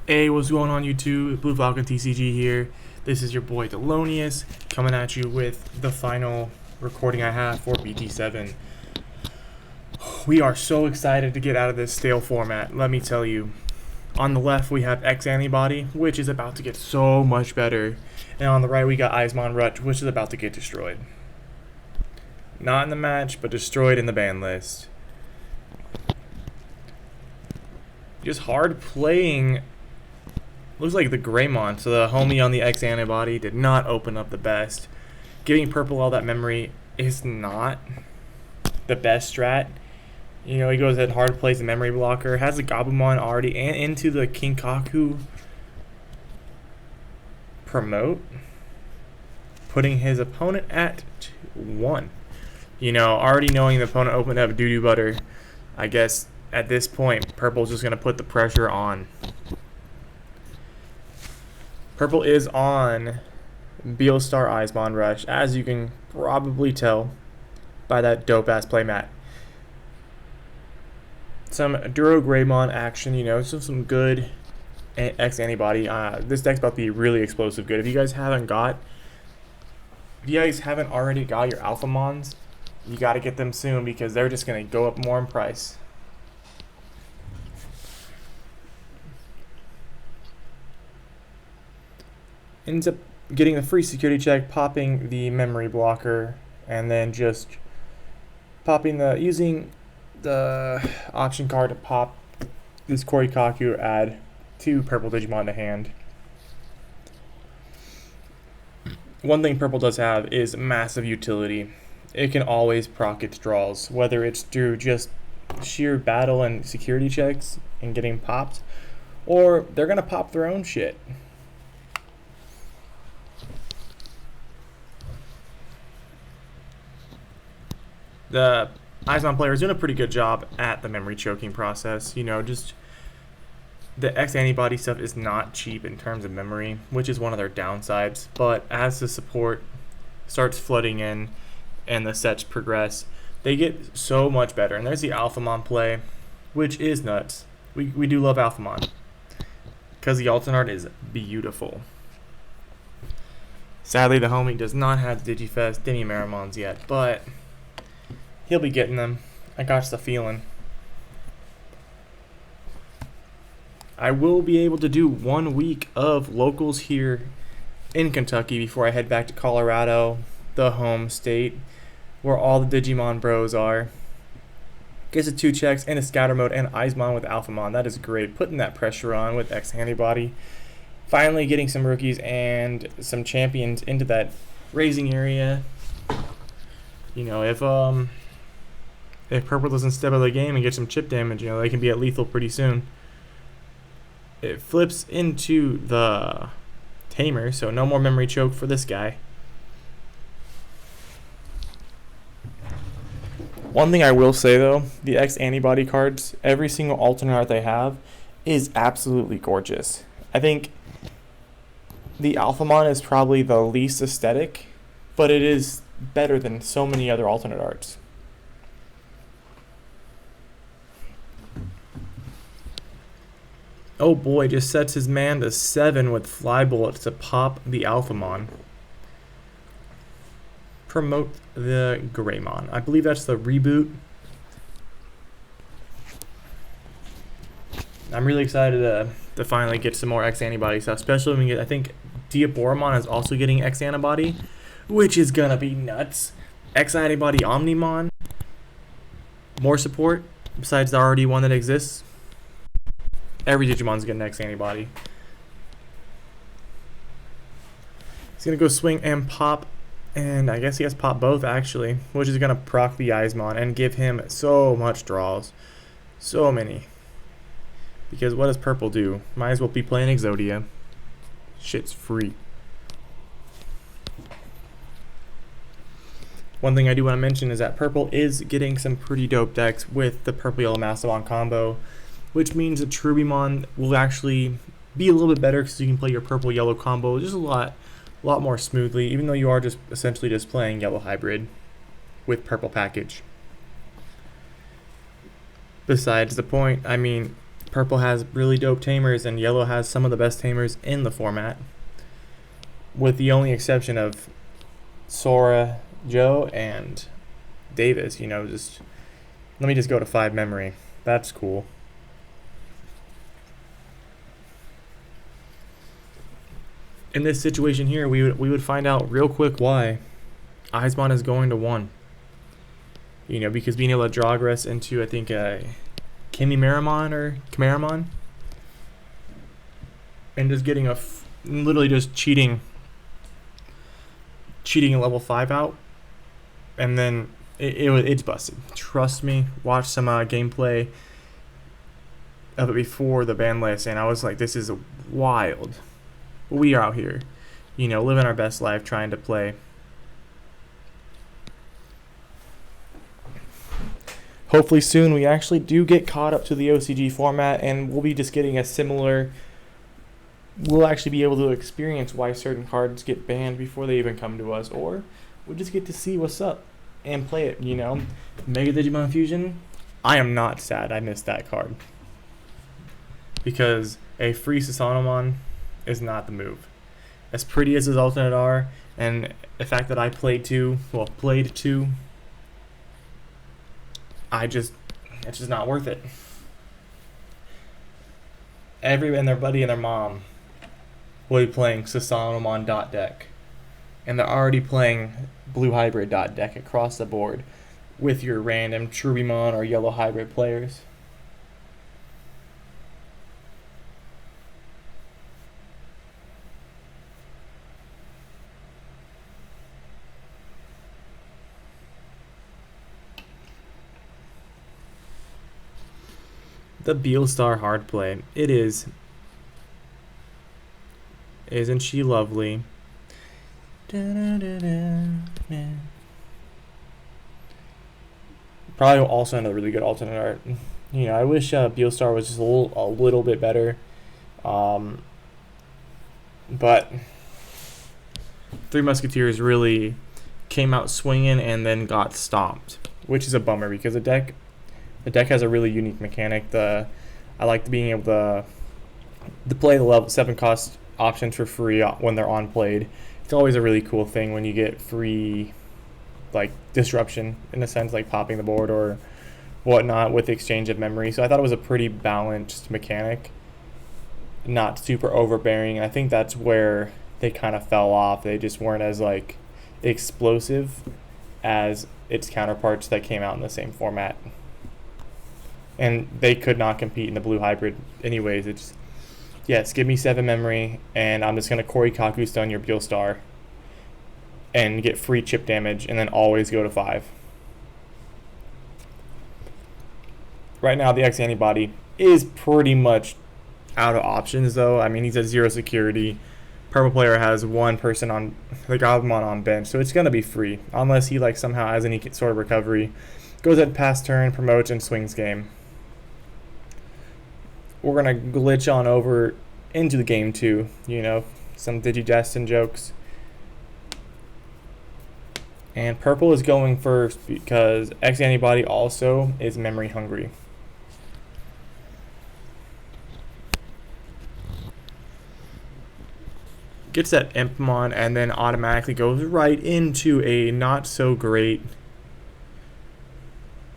Hey, what's going on YouTube? Blue Falcon TCG here. This is your boy Delonius coming at you with the final recording I have for BT7. We are so excited to get out of this stale format, let me tell you. On the left we have X-Antibody, which is about to get so much better. And on the right we got Eismon which is about to get destroyed. Not in the match, but destroyed in the ban list. Just hard playing. Looks like the Greymon, so the homie on the X-Antibody did not open up the best. Giving purple all that memory is not the best strat. You know, he goes ahead and hard plays the memory blocker, has the Gabumon already, and into the Kinkaku promote, putting his opponent at 1. You know, already knowing the opponent opened up doo-doo butter, I guess at this point, purple's just going to put the pressure on. Purple is on Beelstar Eismon Rush, as you can probably tell by that dope-ass playmat. Some Duro Greymon action, you know, some good X-Antibody. This deck's about to be really explosive good. If you guys haven't already got your Alphamons, you got to get them soon because they're just going to go up more in price. Ends up getting the free security check, popping the memory blocker, and then just using the option card to pop this Korikaku, add 2 purple Digimon to hand. One thing purple does have is massive utility. It can always proc its draws, whether it's through just sheer battle and security checks and getting popped, or they're gonna pop their own shit. The Eismon player is doing a pretty good job at the memory choking process. You know, just the X-Antibody stuff is not cheap in terms of memory, which is one of their downsides. But as the support starts flooding in and the sets progress, they get so much better. And there's the Alphamon play, which is nuts. We do love Alphamon because the alternate art is beautiful. Sadly, the homie does not have the Digifest Demi-Marimons yet, but he'll be getting them. I got the feeling. I will be able to do 1 week of locals here in Kentucky before I head back to Colorado, the home state, where all the Digimon bros are. Gets the 2 checks and a scatter mode and Eismon with Alphamon. That is great. Putting that pressure on with X-Antibody. Finally getting some rookies and some champions into that raising area. You know, if purple doesn't step out of the game and get some chip damage, you know, they can be at lethal pretty soon. It flips into the Tamer, so no more memory choke for this guy. One thing I will say though, the X-Antibody cards, every single alternate art they have is absolutely gorgeous. I think the Alphamon is probably the least aesthetic, but it is better than so many other alternate arts. Oh boy, just sets his man to 7 with fly bullets to pop the Alphamon. Promote the Greymon. I believe that's the reboot. I'm really excited to finally get some more X-Antibody stuff, especially when we get, I think Diaboromon is also getting X-Antibody, which is gonna be nuts. X-Antibody Omnimon. More support besides the already one that exists. Every Digimon's getting X-Antibody. He's going to go swing and pop, and I guess he has pop both actually, which is going to proc the Eismon and give him so much draws. So many. Because what does purple do? Might as well be playing Exodia. Shit's free. One thing I do want to mention is that purple is getting some pretty dope decks with the purple yellow Mastodon combo, which means that Trubimon will actually be a little bit better because you can play your purple-yellow combo just a lot more smoothly, even though you are just essentially just playing yellow hybrid with purple package. Besides the point, I mean, purple has really dope tamers, and yellow has some of the best tamers in the format, with the only exception of Sora, Joe, and Davis. Just let me just go to 5 memory. That's cool. In this situation here, we would find out real quick why Eismon is going to 1. Because being able to draw aggress into, I think, Kimimaramon or Kamaramon, and just getting literally just cheating a level 5 out, and then it's busted. Trust me, watch some gameplay of it before the ban list, and I was like, this is wild. But we are out here, living our best life, trying to play. Hopefully soon we actually do get caught up to the OCG format, and we'll be just getting a similar... We'll actually be able to experience why certain cards get banned before they even come to us, or we'll just get to see what's up and play it, Mega Digimon Fusion, I am not sad I missed that card. Because a free Susanomon is not the move. As pretty as his alternate are, and the fact that I played 2, it's just not worth it. Everyone and their buddy and their mom will be playing Susanomon dot deck, and they're already playing blue hybrid dot deck across the board with your random Trubimon or yellow hybrid players. The Beelstar hard play. It is. Isn't she lovely? Probably also another really good alternate art. I wish Beelstar was just a little bit better. But Three Musketeers really came out swinging and then got stomped, which is a bummer because the deck has a really unique mechanic. I like being able to play the level 7 cost options for free when they're on played. It's always a really cool thing when you get free disruption, in a sense, like popping the board or whatnot with the exchange of memory. So I thought it was a pretty balanced mechanic, not super overbearing. I think that's where they kind of fell off. They just weren't as explosive as its counterparts that came out in the same format. And they could not compete in the blue hybrid anyways. Yes, give me 7 memory, and I'm just going to Korikaku stun your Beelstar and get free chip damage, and then always go to 5. Right now, the X-Antibody is pretty much out of options, though. I mean, he's at 0 security. Purple player has 1 person on the Goblin on bench, so it's going to be free, unless he somehow has any sort of recovery. Goes at past turn, promotes, and swings game. We're going to glitch on over into the game 2, some Digidestin jokes. And purple is going first because X-Antibody also is memory hungry. Gets that Impmon and then automatically goes right into a not so great...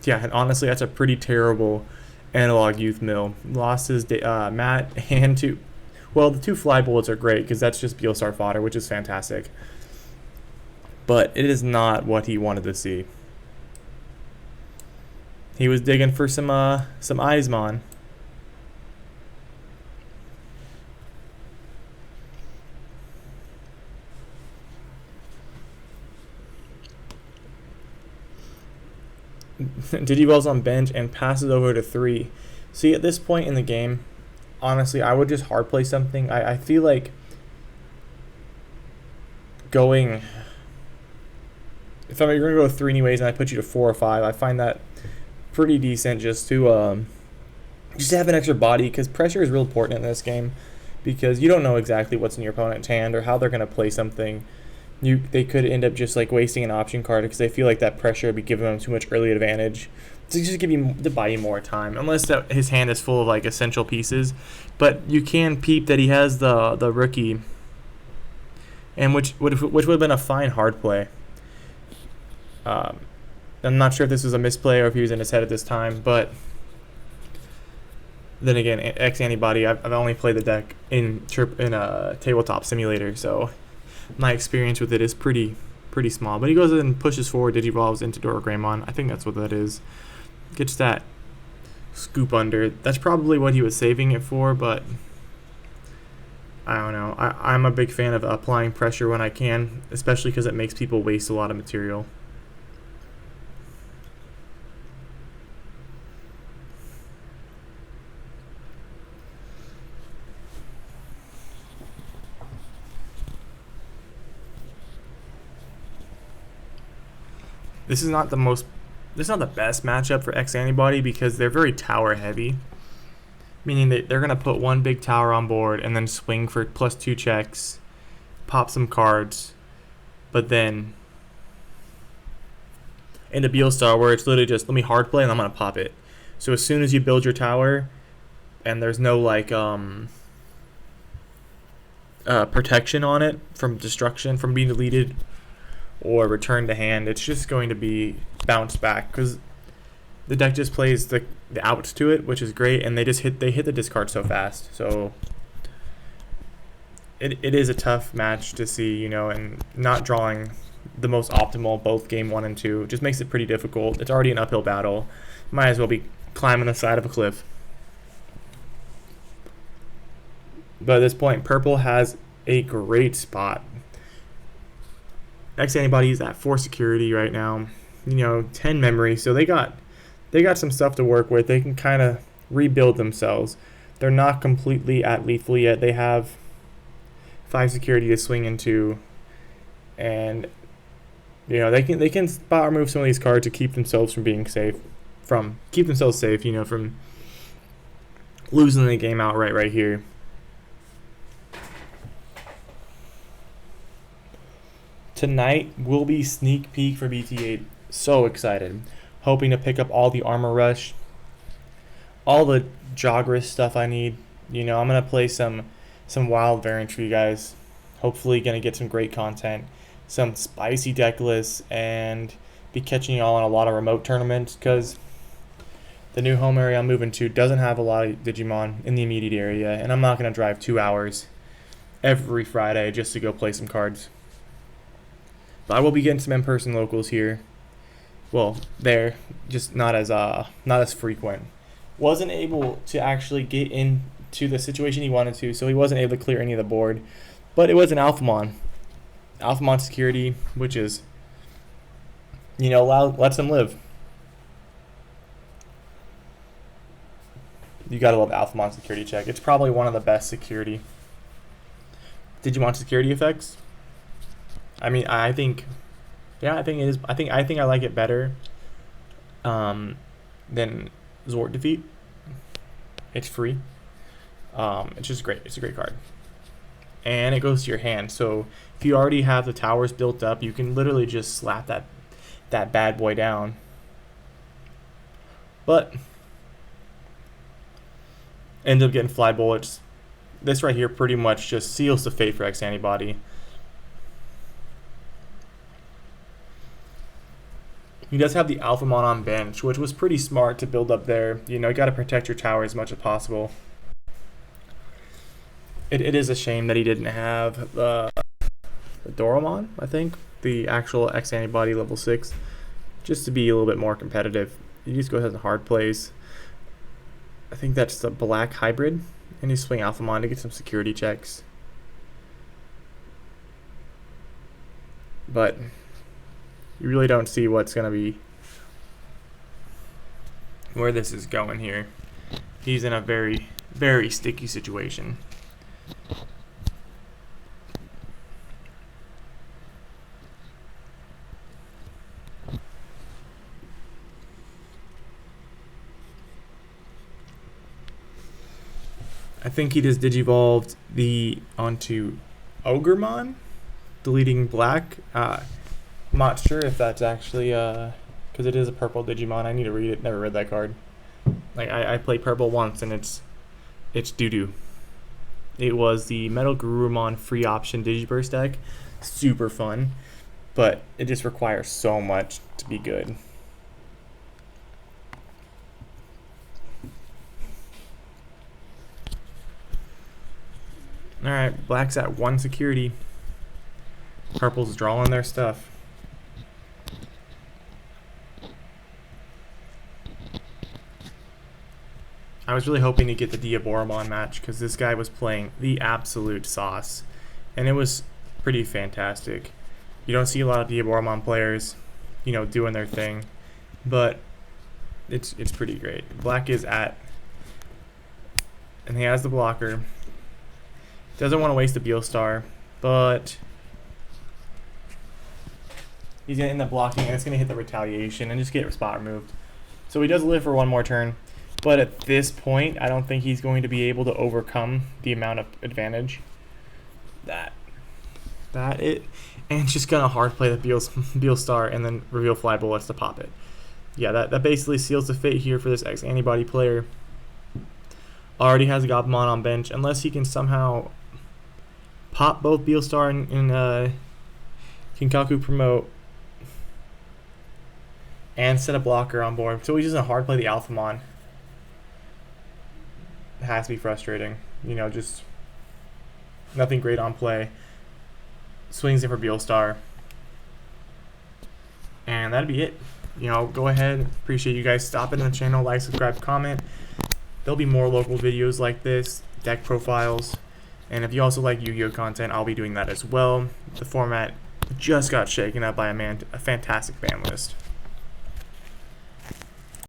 Yeah, and honestly, that's a pretty terrible analog youth mill. Lost his Matt and 2. Well, the 2 fly bullets are great because that's just Beelstar fodder, which is fantastic. But it is not what he wanted to see. He was digging for some Eismon. Digivolves on bench and passes over to 3. See, at this point in the game, honestly, I would just hard play something. I feel like going... If you're going to go 3 anyways and I put you to 4 or 5, I find that pretty decent just to have an extra body, because pressure is real important in this game because you don't know exactly what's in your opponent's hand or how they're going to play something. they could end up just like wasting an option card because they feel like that pressure would be giving them too much early advantage. To just to buy you more time, unless that his hand is full of like essential pieces. But you can peep that he has the rookie, and which would have been a fine hard play. I'm not sure if this was a misplay or if he was in his head at this time, but then again, X-Antibody, I've only played the deck in a tabletop simulator, so my experience with it is pretty small. But he goes and pushes forward, digivolves into Dorogreymon. I think that's what that is. Gets that scoop under. That's probably what he was saving it for, but I don't know. I'm a big fan of applying pressure when I can, especially because it makes people waste a lot of material. This is not the best matchup for X-Antibody because they're very tower heavy, meaning that they're going to put one big tower on board and then swing for +2 checks, pop some cards, but then into Beelstar where it's literally just let me hard play and I'm going to pop it. So as soon as you build your tower and there's no like protection on it from destruction, from being deleted or return to hand, it's just going to be bounced back because the deck just plays the outs to it, which is great, and they hit the discard so fast. So it is a tough match to see, and not drawing the most optimal both game 1 and 2 just makes it pretty difficult. It's already an uphill battle. Might as well be climbing the side of a cliff. But at this point, purple has a great spot. X-Antibody is at 4 security right now, 10 memory, so they got some stuff to work with. They can kind of rebuild themselves. They're not completely at lethal yet. They have 5 security to swing into, and they can spot remove some of these cards to keep themselves from being safe, from losing the game outright right here. Tonight will be sneak peek for BT8. So excited. Hoping to pick up all the armor rush, all the Jogris stuff I need. I'm going to play some wild variants for you guys. Hopefully going to get some great content, some spicy deck lists, and be catching y'all on a lot of remote tournaments because the new home area I'm moving to doesn't have a lot of Digimon in the immediate area, and I'm not going to drive 2 hours every Friday just to go play some cards. But I will be getting some in-person locals here. Well, there, just not as frequent. Wasn't able to actually get into the situation he wanted to, so he wasn't able to clear any of the board. But it was an Alphamon. Alphamon security, which is, lets him live. You gotta love Alphamon security check. It's probably one of the best security Digimon security effects. I mean, I think it is. I think I like it better than Zord Defeat. It's free. It's just great. It's a great card, and it goes to your hand. So if you already have the towers built up, you can literally just slap that bad boy down. But end up getting fly bullets. This right here pretty much just seals the fate for X-Antibody. He does have the Alphamon on bench, which was pretty smart to build up there. You got to protect your tower as much as possible. It is a shame that he didn't have the Doromon, I think, the actual X-Antibody level 6, just to be a little bit more competitive. He just goes and hard plays. I think that's the black hybrid, and you swing Alphamon to get some security checks. But you really don't see what's going to be, where this is going here. He's in a very, very sticky situation. I think he just digivolved onto Ogremon. deleting black. I'm not sure if that's actually because it is a purple Digimon. I need to read it. Never read that card. Like I played purple once and it's doo-doo. It was the Metal Garurumon free option Digiburst deck. Super fun, but it just requires so much to be good. Alright, black's at 1 security. Purple's drawing their stuff. I was really hoping to get the Diaboromon match because this guy was playing the absolute sauce. And it was pretty fantastic. You don't see a lot of Diaboromon players, you know, doing their thing. But it's pretty great. Black is at, and he has the blocker. Doesn't want to waste a Beelstar, but he's going to end up blocking, and it's going to hit the retaliation and just get spot removed. So he does live for one more turn, but at this point, I don't think he's going to be able to overcome the amount of advantage and just going to hard play the Beelstar and then reveal Fly Bullets to pop it. Yeah, that basically seals the fate here for this X-Antibody player. Already has a Gabumon on bench, unless he can somehow pop both Beelstar and Kinkaku Promote and set a blocker on board. So he's just gonna hard play the Alphamon. It has to be frustrating. You know, just nothing great on play. Swings in for Beelstar. And that'd be it. You know, go ahead. Appreciate you guys stopping in the channel. Like, subscribe, comment. There'll be more local videos like this, deck profiles. And if you also like Yu-Gi-Oh content, I'll be doing that as well. The format just got shaken up by a fantastic ban list.